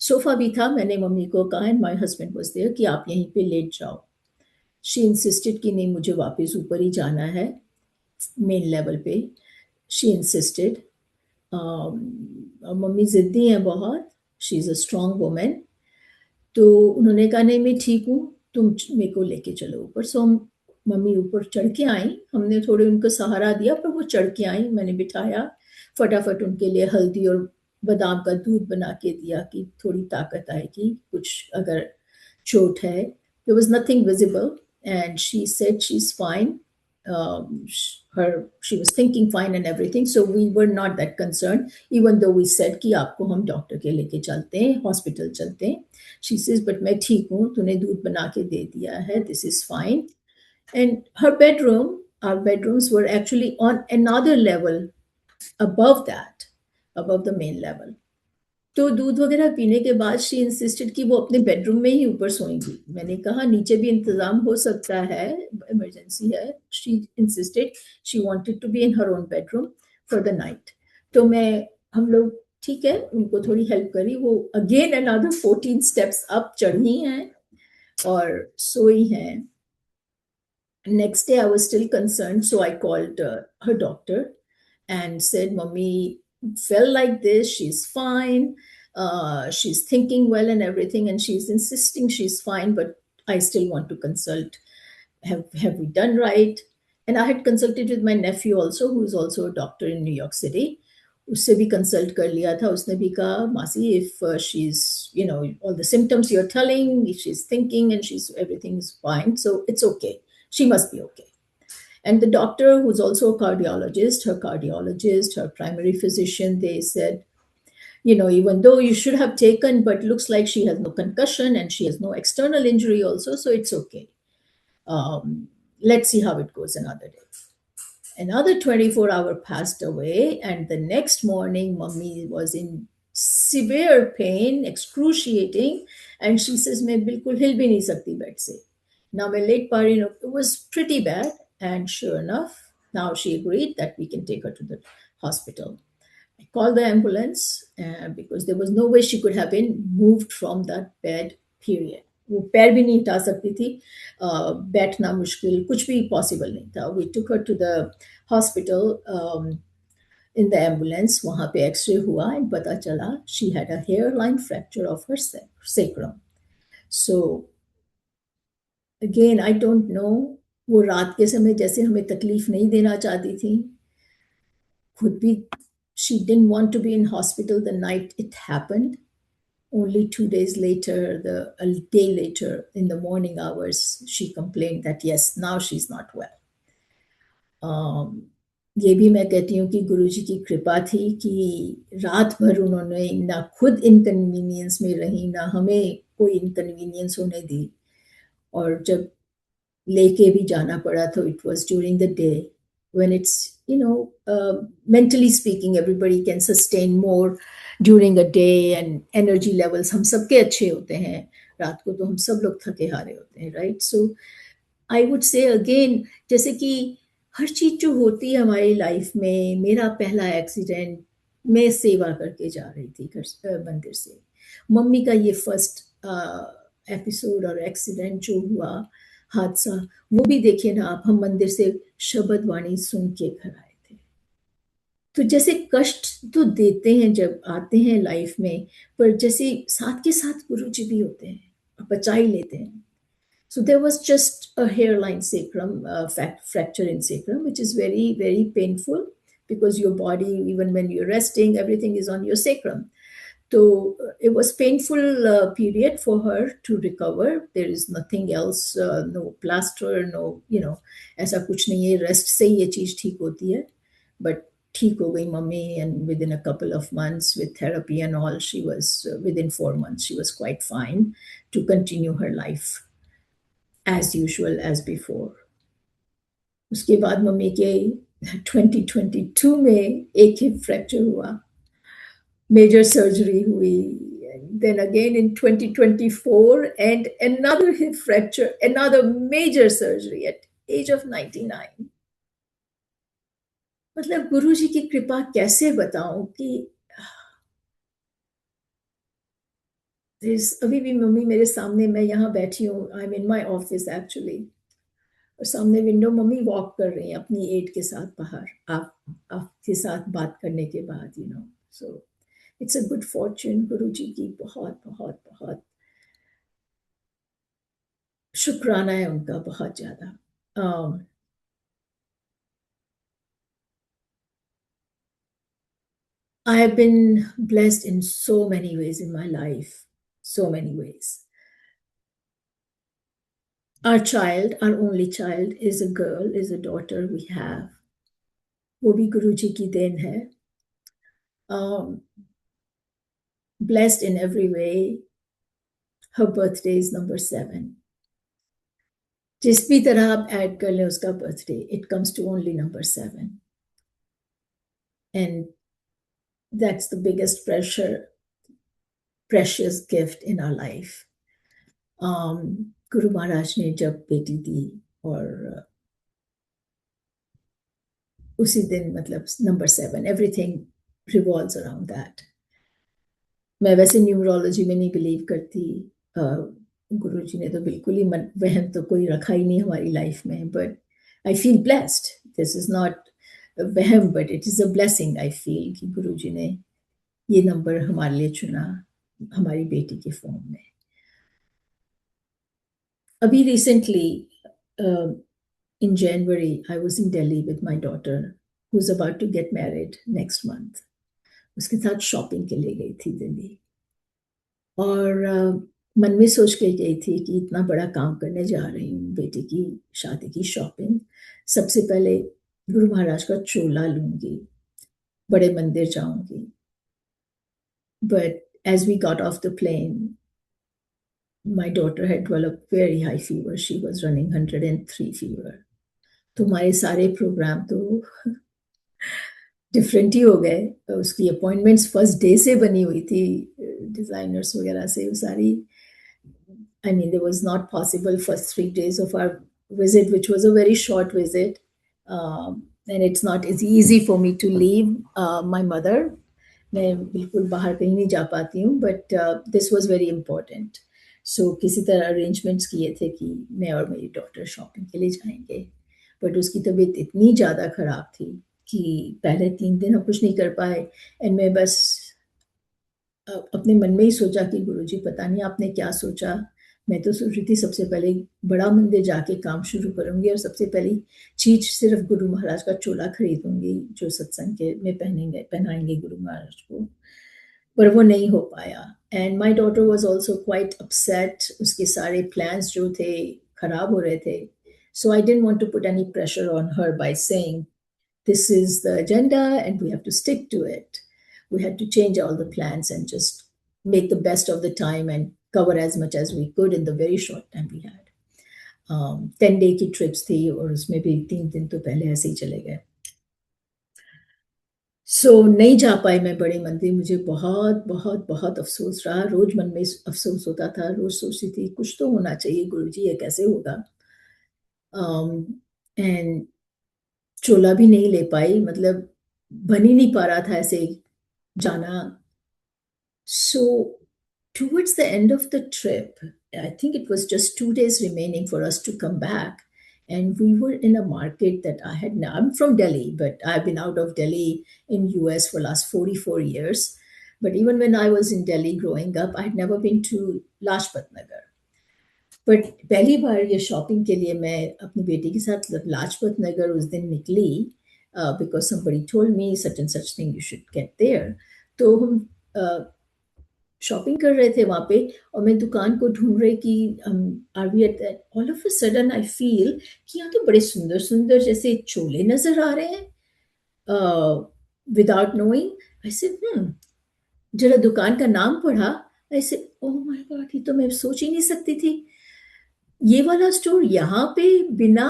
sofa भी था, मैंने mummy को कहा and my husband was there कि आप यहीं पे लेट जाओ। She insisted कि नहीं, मुझे वापस ऊपर ही जाना है मेन लेवल पे। She insisted. मम्मी जिद्दी हैं बहुत, she is a strong women. तो उन्होंने कहा नहीं मैं ठीक हूँ, तुम मेरे को लेके चलो ऊपर। सो हम मम्मी ऊपर चढ़ के आई, हमने थोड़े उनको सहारा दिया, पर वो चढ़ के आई। मैंने बिठाया, फटाफट उनके लिए हल्दी और बादाम का दूध बना के दिया कि थोड़ी ताकत आएगी, कुछ अगर चोट है। There was nothing visible and she said she is fine. she was thinking fine and everything, so we were not that concerned, even though we said कि आपको हम डॉक्टर के लेके चलते हैं, हॉस्पिटल चलते हैं. She says, but मैं ठीक हूँ, तूने दूध बना के दे दिया है, this is fine. And her bedroom, our bedrooms were actually on another level above that, above the main level. तो दूध वगैरह पीने के बाद शी इंसिस्टेड कि वो अपने बेडरूम में ही ऊपर सोएंगी. मैंने कहा नीचे भी इंतजाम हो सकता है, इमरजेंसी है. She insisted she wanted to be in her own bedroom for the night. तो हम लोग ठीक है, उनको थोड़ी हेल्प करी. वो अगेन अनदर 14 स्टेप्स अप चढ़ी हैं और सोई हैं. Next day I was still concerned, so I called her doctor and said, Mummy felt like this, she's fine, she's thinking well and everything, and she's insisting she's fine, but I still want to consult. Have we done right? And I had consulted with my nephew also, who is also a doctor in New York City. उससे भी consult कर लिया था. उसने भी कहा, मासी, if she's, all the symptoms you're telling, she's thinking and she's everything is fine, so it's okay, she must be okay. And the doctor, who's also a cardiologist, her primary physician, they said, even though you should have taken, but looks like she has no concussion and she has no external injury also, so it's okay. Let's see how it goes another day. Another 24-hour passed away, and the next morning, Mummy was in severe pain, excruciating, and she says, मैं बिल्कुल हिल भी नहीं सकती bed से. Now मैं late पा रही हूँ. It was pretty bad, and sure enough, now she agreed that we can take her to the hospital. I called the ambulance because there was no way she could have been moved from that bed, period. वो पैर भी नहीं हिटा सकती थी, बैठना मुश्किल, कुछ भी पॉसिबल नहीं था. We took her to the hospital in the ambulance. वहाँ पे एक्सरे हुआ and पता चला she had a hairline fracture of her sacrum. So again, I don't know, वो रात के समय जैसे हमें तकलीफ नहीं देना चाहती थी. Could be she didn't want to be in hospital the night it happened. Only 2 days later, a day later, in the morning hours, she complained that yes, now she's not well. ये भी मैं कहती हूँ कि गुरुजी की कृपा थी कि रात भर उन्होंने ना खुद इनकन्वीनियंस में रही, ना हमें कोई इनकन्वीनियंस होने दी. और जब लेके भी जाना पड़ा तो it was during the day when it's, mentally speaking, everybody can sustain more during a day, and energy levels हम सबके अच्छे होते हैं. रात को तो हम सब लोग थके हारे होते हैं, right? So I would say again, जैसे कि हर चीज जो होती है हमारी लाइफ में, मेरा पहला एक्सीडेंट, मैं सेवा करके जा रही थी मंदिर से. मम्मी का ये फर्स्ट एपिसोड और एक्सीडेंट जो हुआ, हादसा, वो भी देखिए ना आप, हम मंदिर से शब्द वाणी सुन के घर आए थे. तो जैसे कष्ट तो देते हैं जब आते हैं लाइफ में, पर जैसे साथ के साथ गुरुजी भी होते हैं, बचा ही लेते हैं. So there was just a hairline sacrum, fracture in sacrum, which is very, very painful because your body, even when you're resting, everything is on your sacrum. So it was painful period for her to recover. There is nothing else, no plaster, no, ऐसा कुछ नहीं है, rest से ये चीज ठीक होती है. But ठीक हो गई mummy, and within a couple of months with therapy and all, she was, within 4 months, she was quite fine to continue her life as usual as before. उसके बाद मम्मी के 2022 में एक हिप फ्रैक्चर हुआ, major surgery हुई. Then again in 2024, and another hip fracture, another major surgery at age of 99. मतलब गुरुजी की कृपा कैसे बताऊं कि अभी भी मम्मी मेरे सामने, मैं यहाँ बैठी हूँ, I am in my office actually, और सामने विंडो मम्मी वॉक कर रही हैं अपनी एड के साथ बाहर, आपके साथ बात करने के बाद, so it's a good fortune. Guruji की बहुत बहुत बहुत शुक्राना है उनका, बहुत ज्यादा. I have been blessed in so many ways in my life, so many ways. Our child, our only child, is a girl, is a daughter we have. वो भी गुरुजी की देन है. Blessed in every way. Her birthday is number 7. जिस भी तरह आप add कर लें उसका birthday, it comes to only number 7. And that's the biggest precious gift in our life. Guru Maharaj ने जब बेटी दी और उसी दिन मतलब number 7, everything revolves around that. मैं वैसे न्यूमरोलॉजी में नहीं बिलीव करती. गुरुजी ने तो बिल्कुल ही वहम तो कोई रखा ही नहीं हमारी लाइफ में. But I feel blessed. This is not वहम but it is a blessing. I feel कि गुरुजी ने ये नंबर हमारे लिए चुना हमारी बेटी के फॉर्म में. अभी recently in January, I was in Delhi with my daughter, who's about to get married next month. उसके साथ शॉपिंग के लिए गई थी दिल्ली. और मन में सोच के गई थी कि इतना बड़ा काम करने जा रही हूँ, बेटी की शादी की शॉपिंग. सबसे पहले गुरु महाराज का चोला लूंगी, बड़े मंदिर जाऊंगी. But as we got off the plane, my daughter had developed very high fever. She was running 103 fever. तो हमारे सारे प्रोग्राम तो डिफरेंट ही हो गए. उसकी अपॉइंटमेंट्स फर्स्ट डे से बनी हुई थी डिजाइनर्स वगैरह से. वो सारी I mean, there was not possible first 3 days of our visit, which was a very short visit. And it's not as easy for me to leave my mother. मैं बिल्कुल बाहर कहीं नहीं जा पाती हूँ. But this was very important. So किसी तरह arrangements किए थे कि मैं और मेरी daughter shopping के लिए जाएंगे. But उसकी तबीयत इतनी ज़्यादा ख़राब थी कि पहले 3 दिन हम कुछ नहीं कर पाए. And मैं बस अपने मन में ही सोचा कि गुरुजी पता नहीं आपने क्या सोचा. मैं तो सोच रही थी सबसे पहले बड़ा मंदिर जाके काम शुरू करूंगी और सबसे पहली चीज सिर्फ गुरु महाराज का चोला खरीदूंगी जो सत्संग के में पहनाएंगे गुरु महाराज को. पर वो नहीं हो पाया. And my daughter was also quite upset. उसके सारे प्लान्स जो थे खराब हो रहे थे. So I didn't want to put any pressure on her by saying this is the agenda and we have to stick to it. We had to change all the plans and just make the best of the time and cover as much as we could in the very short time we had. 10-day की trips थी और उसमें भी 3 दिन तो पहले ऐसे ही चले गए. So नहीं जा पाई मैं बड़े मंदिर. मुझे बहुत बहुत बहुत अफसोस रहा. रोज मन में अफसोस होता था. रोज सोचती थी कुछ तो होना चाहिए गुरुजी, ये कैसे होगा. And चोला भी नहीं ले पाई. मतलब बन ही नहीं पा रहा था ऐसे जाना. So towards the end of the trip, I think it was just 2 days remaining for us to come back. And we were in a market that I'm from Delhi, but I've been out of Delhi in US for last 44 years. But even when I was in Delhi growing up, I had never been to Lajpat Nagar. But पहली बार ये shopping के लिए मैं अपनी बेटी के साथ लाजपत नगर उस दिन निकली because somebody told me such and such thing you should get there. तो हम शॉपिंग कर रहे थे वहाँ पे और मैं दुकान को ढूंढ रही कि are we at that. All of a sudden I feel कि यहाँ तो बड़े सुंदर सुंदर जैसे चोले नजर आ रहे हैं. विदाउट नोइंग आई सेड जरा दुकान का नाम पढ़ा. I said oh my God, ये तो मैं सोच ही नहीं सकती थी. ये वाला स्टोर यहाँ पे बिना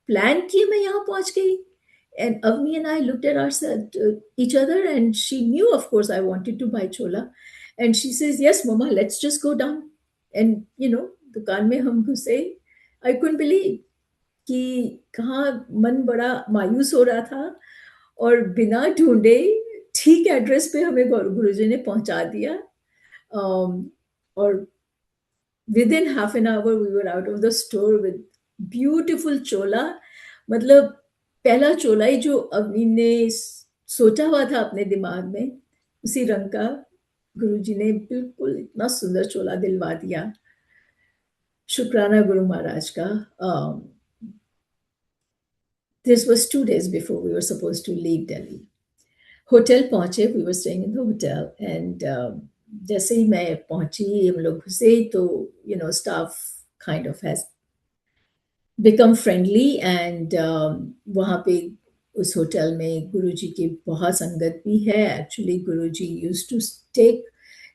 प्लान किए मैं यहाँ पहुंच गई. And Avni and I looked at each other and she knew of course I wanted to buy chola. And she says, yes, Mama, let's just go down. And, दुकान में हम घुसे. I couldn't believe कि कहाँ मन बड़ा मायूस हो रहा था और बिना ढूंढे ठीक एड्रेस पे हमें गुरुजी ने पहुंचा दिया. और within half an hour we were out of the store with beautiful chola. मतलब पहला चोला ही जो अवनी ने सोचा हुआ था अपने दिमाग में उसी रंग का गुरुजी ने बिल्कुल इतना सुंदर चोला दिलवा दिया. शुक्राना गुरु महाराज का. This was 2 days before we were supposed to leave Delhi. Hotel पहुंचे. We were staying in the hotel and जैसे ही मैं पहुंची हम लोग घुसे तो staff kind of has become friendly and वहाँ पे उस होटल में गुरुजी की बहुत संगत भी है. Actually Guruji used to take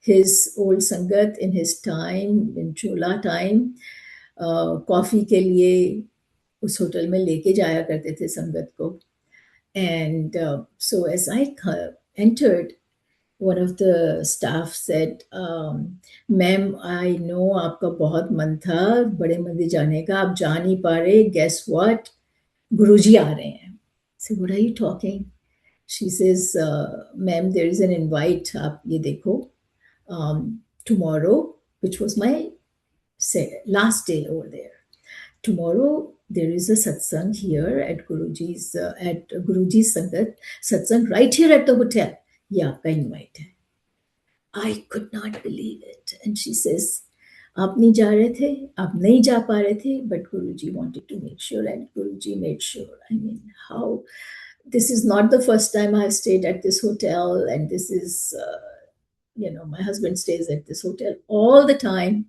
his old संगत in his time, in Chola time, coffee के लिए उस होटल में लेके जाया करते थे संगत को. And so as I entered, one of the staff said, "Ma'am, I know आपका बहुत मन था बड़े मंदिर जाने का, आप जा नहीं पा रहे. Guess what? गुरुजी आ रहे हैं." I said, "What are you talking?" She says, "Ma'am, there is an invite. आप ये देखो. Tomorrow," which was my last day over there. "Tomorrow there is a satsang here at Guruji's Sangat satsang right here at the hotel. ये आपका invite है." I could not believe it. And she says, आप नहीं जा रहे थे, आप नहीं जा पा रहे थे, but Guruji wanted to make sure, and Guruji made sure. I mean, how this is not the first time I have stayed at this hotel, and this is, my husband stays at this hotel all the time.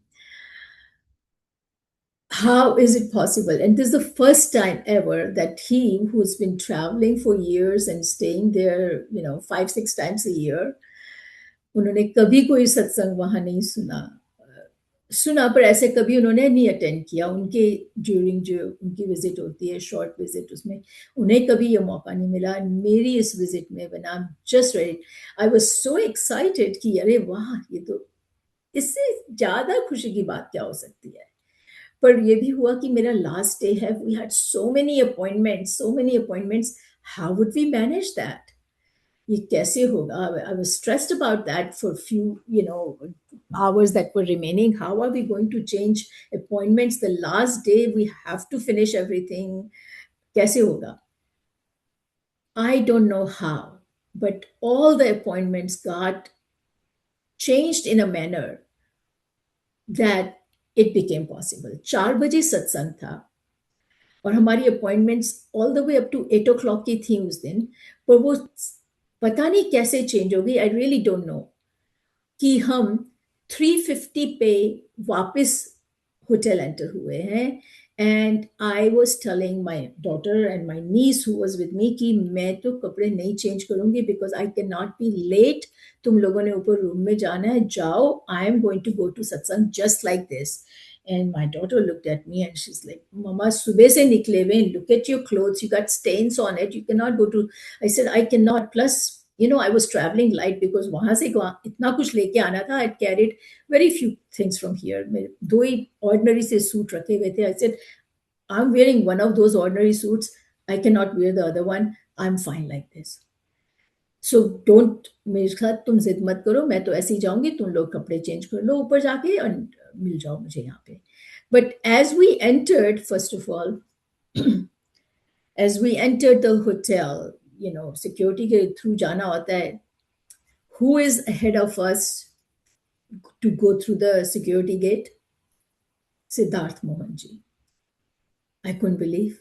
How is it possible? And this is the first time ever that he, who's been traveling for years and staying there, 5-6 times a year, उन्होंने कभी कोई सत्संग वहां नहीं सुना पर ऐसे कभी उन्होंने नहीं अटेंड किया. उनके ड्यूरिंग जो उनकी विजिट होती है, शॉर्ट विजिट, उसमें उन्हें कभी ये मौका नहीं मिला. मेरी इस विजिट में when I am just ready, I was so excited कि अरे वाह, ये तो इससे ज्यादा खुशी की बात क्या हो सकती है. पर ये भी हुआ कि मेरा लास्ट डे है. We had so many appointments. How would we manage that? ये कैसे होगा? I was stressed about that for few, hours that were remaining. How are we going to change appointments? The last day we have to finish everything. कैसे होगा? I don't know how, but all the appointments got changed in a manner that it became possible. 4 बजे सत्संग था और हमारी appointments all the way up to 8 o'clock की थी उस दिन, पर वो पता नहीं कैसे चेंज हो गई. आई रियली डोंट नो कि हम 3:50 पे वापस होटल एंटर हुए हैं. And I was telling my daughter and my niece who was with me कि मैं तो कपड़े नहीं चेंज करूंगी because I can not be late. तुम लोगों ने ऊपर रूम में जाना है, जाओ. I am going to go to satsang just like this. And my daughter looked at me and she's like, "Mama, subah se nikle hue, look at your clothes, you got stains on it, you cannot go to." I said, "I cannot." Plus, I was traveling light because wahan se itna kuch leke aana tha. I carried very few things from here. मेरे 2 ही ordinary से suit रखे हुए थे. I said, "I'm wearing one of those ordinary suits. I cannot wear the other one. I'm fine like this. So don't, मेरे साथ तुम जिद मत करो, मैं तो ऐसे ही जाऊंगी, तुम लोग कपड़े चेंज कर लो ऊपर जाके और मिल जाओ मुझे यहाँ पे." But as we entered, first of all, as we entered the hotel, security के थ्रू जाना होता है. Who is ahead of us to go through the security gate? Siddharth Mohan ji. I couldn't believe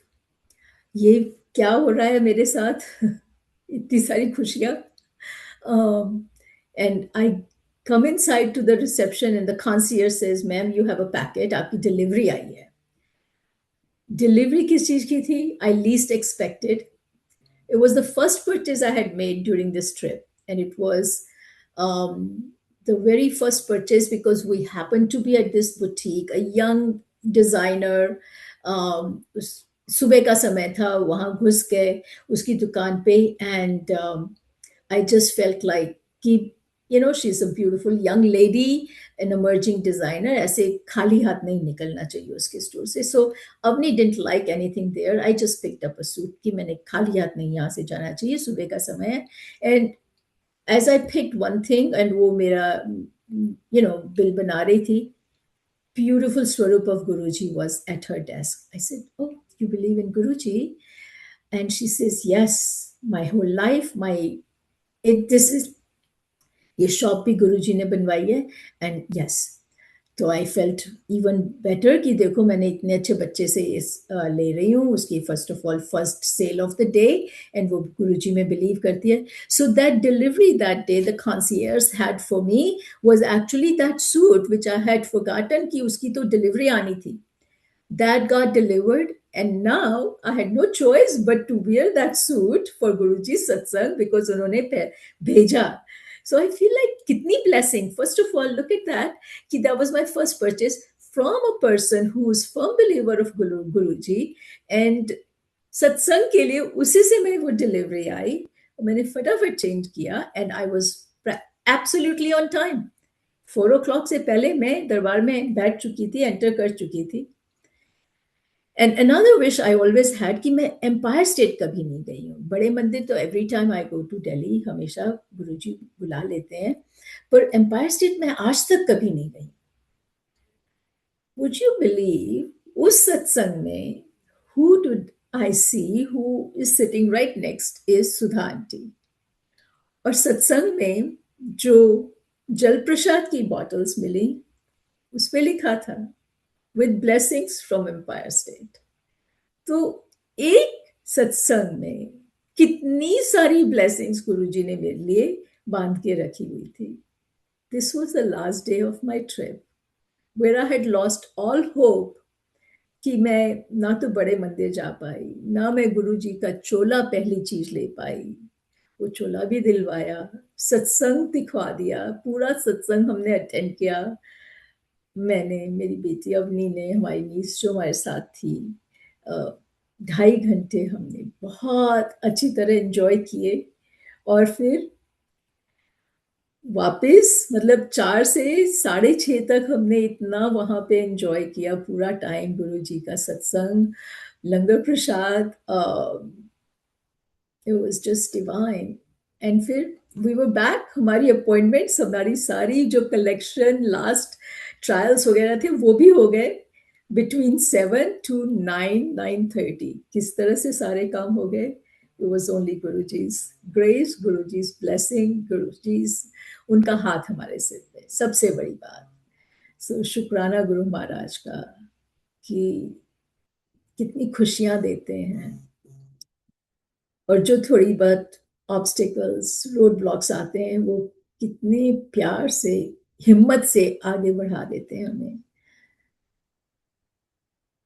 ये क्या हो रहा है मेरे साथ. इतनी सारी खुशियां. And I come inside to the reception and the concierge says, "Ma'am, you have a packet. आपकी delivery आई है." Delivery किस चीज की थी? I least expected. It was the first purchase I had made during this trip, and it was the very first purchase because we happened to be at this boutique, a young designer. सुबह का समय था, वहां घुस गए उसकी दुकान पे, and I just felt like कि she's a beautiful young lady, an emerging designer. ऐसे खाली हाथ नहीं निकलना चाहिए उसके स्टोर से. So Avni didn't like anything there. I just picked up a suit कि मैंने खाली हाथ नहीं यहाँ से जाना चाहिए, सुबह का समय है. And as I picked one thing, and वो मेरा बिल बना रही थी, beautiful Swarup of Guruji was at her desk. I said, "Oh, you believe in Guruji?" And she says, "Yes, my whole life, this is, ये shop भी गुरुजी ने बनवाई है." एंड यस, तो आई फेल्ट इवन बेटर कि देखो मैंने इतने अच्छे बच्चे से ले रही हूँ उसकी first of all first sale of the day, and वो गुरुजी में बिलीव करती है. So that delivery that day the concierge had for me was actually that suit which I had forgotten कि उसकी तो डिलीवरी आनी थी. that got delivered, and now I had no choice but to wear that suit for Guruji's satsang because unhone bheja. So I feel like kitni blessing. First of all, look at that. That was my first purchase from a person who is firm believer of Guruji, and सत्संग के लिए उसी से मैं वो delivery आई, मैंने फटाफट change किया, and I was absolutely on time. 4 o'clock से पहले मैं दरबार में बैठ चुकी थी, एंटर कर चुकी थी. And another wish I always had कि मैं एम्पायर स्टेट कभी नहीं गई हूँ. बड़े मंदिर तो every time I go to Delhi हमेशा गुरुजी बुला लेते हैं, पर एम्पायर स्टेट में आज तक कभी नहीं गई. वुड यू बिलीव उस सत्संग में who did I see who is sitting right next is Sudha aunty. और सत्संग में जो जल प्रसाद की बॉटल्स मिली उस पे लिखा था with blessings from Empire State. तो एक सत्संग में कितनी सारी ब्लेसिंग्स गुरुजी ने मेरे लिए बांध के रखी हुई थी. This was the last day of my trip where I had lost all hope कि मैं ना तो बड़े मंदिर जा पाई, ना मैं गुरुजी का चोला पहली चीज ले पाई. वो चोला भी दिलवाया, सत्संग दिखवा दिया, पूरा सत्संग हमने अटेंड किया. मैंने, मेरी बेटी अवनी ने, हमारी नीस जो हमारे साथ थी, 2.5 घंटे हमने बहुत अच्छी तरह एंजॉय किए. और फिर वापस मतलब 4 से 6:30 तक हमने इतना वहाँ पे एंजॉय किया पूरा टाइम. गुरुजी का सत्संग, लंगर प्रसाद, it was just divine. And फिर we were back. हमारी अपॉइंटमेंट्स, हमारी सारी जो कलेक्शन, लास्ट ट्रायल्स वगैरह थे वो भी हो गए between 7 to 9:30. किस तरह से सारे काम हो गए. It was only Guruji's grace, Guruji's blessing, Guruji's, उनका हाथ हमारे सिर पे, सबसे बड़ी बात. सो शुक्राना गुरु महाराज का कि कितनी खुशियां देते हैं, और जो थोड़ी बहुत ऑब्स्टिकल्स, रोड ब्लॉक्स आते हैं वो कितने प्यार से, हिम्मत से आगे बढ़ा देते हैं हमें.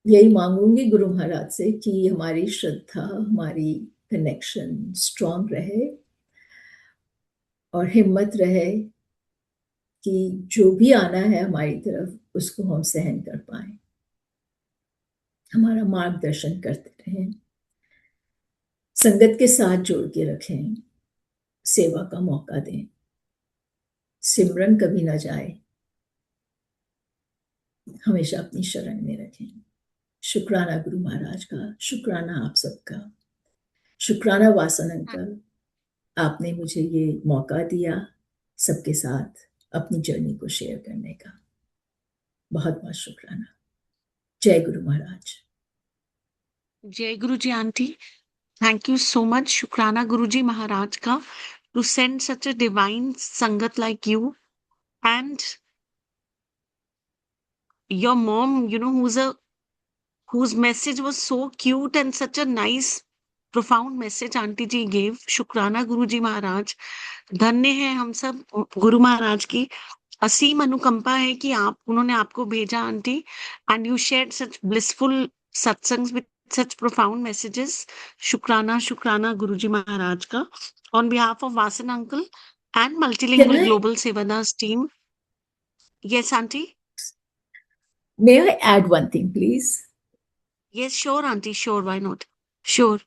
यही मांगूंगी गुरु महाराज से कि हमारी श्रद्धा, हमारी कनेक्शन स्ट्रांग रहे और हिम्मत रहे कि जो भी आना है हमारी तरफ उसको हम सहन कर पाए, हमारा मार्गदर्शन करते रहें, संगत के साथ जोड़ के रखें, सेवा का मौका दें, सिमरन कभी ना जाए, हमेशा अपनी शरण में रखें. शुक्राना गुरु महाराज का, शुक्राना आप सबका, शुक्राना वासन अंकल, आपने मुझे ये मौका दिया सबके साथ अपनी जर्नी को शेयर करने का. बहुत बहुत शुक्राना. जय गुरु महाराज. जय गुरु जी aunty. Thank you so much, Shukrana Guruji Maharaj ka, to send such a divine sangat like you, and your mom, whose message was so cute and such a nice, profound message Auntie ji gave. Shukrana Guruji Maharaj. धन्य है हम सब गुरु महाराज की असीम अनुकंपा है कि उन्होंने आपको भेजा aunty, and you shared such blissful satsangs with such profound messages. Shukrana, Shukrana Guruji Maharaj ka. On behalf of Vasan uncle and Multilingual Global Sevadas team. Yes, auntie. May I add one thing, please? Yes, sure, auntie. Sure, why not? Sure.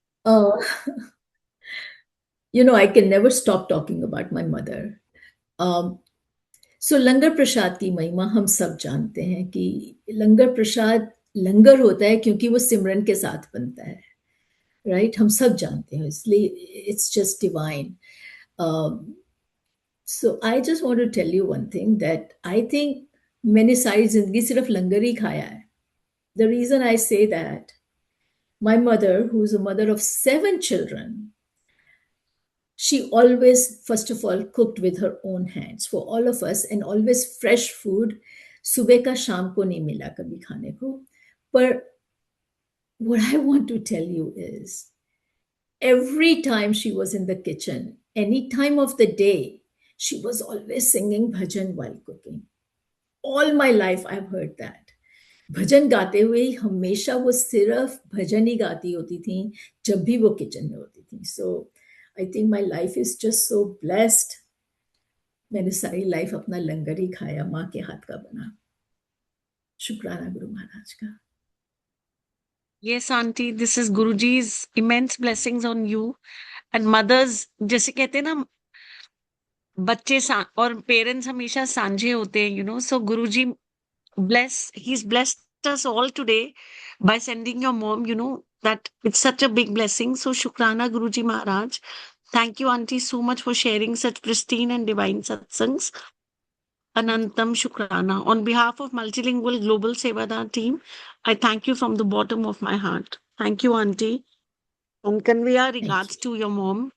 I can never stop talking about my mother. So लंगर प्रसाद की महिमा हम सब जानते हैं कि लंगर प्रसाद लंगर होता है क्योंकि वो सिमरन के साथ बनता है, राइट? हम सब जानते हैं, इसलिए it's just divine. So I just want to tell you one thing that I think मैंने सारी जिंदगी सिर्फ लंगर ही खाया है. The reason I say that, my mother, who is a mother of 7 children, she always, first of all, cooked with her own hands for all of us, and always fresh food. सुबह का शाम को नहीं मिला कभी खाने को. पर what I want to tell you is, every time she was in the kitchen, any time of the day, she was always singing bhajan while cooking. All my life I've heard that. भजन गाते हुए हमेशा वो सिर्फ भजन ही गाती होती थी जब भी वो किचन में होती थी. So I think my life is just so blessed. मैंने सारी लाइफ अपना लंगर ही खाया, माँ के हाथ का बना. शुक्राना गुरु महाराज का. Yes, auntie, this is Guruji's immense blessings on you. And mothers, जैसे कहते हैं ना, बच्चे और पेरेंट्स हमेशा सांझे होते हैं, so Guruji he's blessed us all today by sending your mom, that it's such a big blessing. So Shukrana Guruji Maharaj. Thank you, auntie, so much for sharing such pristine and divine satsangs. Anantam Shukrana. On behalf of Multilingual Global Sevadar team, I thank you from the bottom of my heart. Thank you, auntie. And convey our regards to your mom.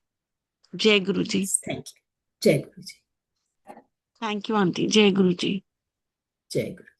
Jai Guruji. Yes, thank you. Jai Guruji. Thank you, auntie. Jai Guruji. Jai Guruji.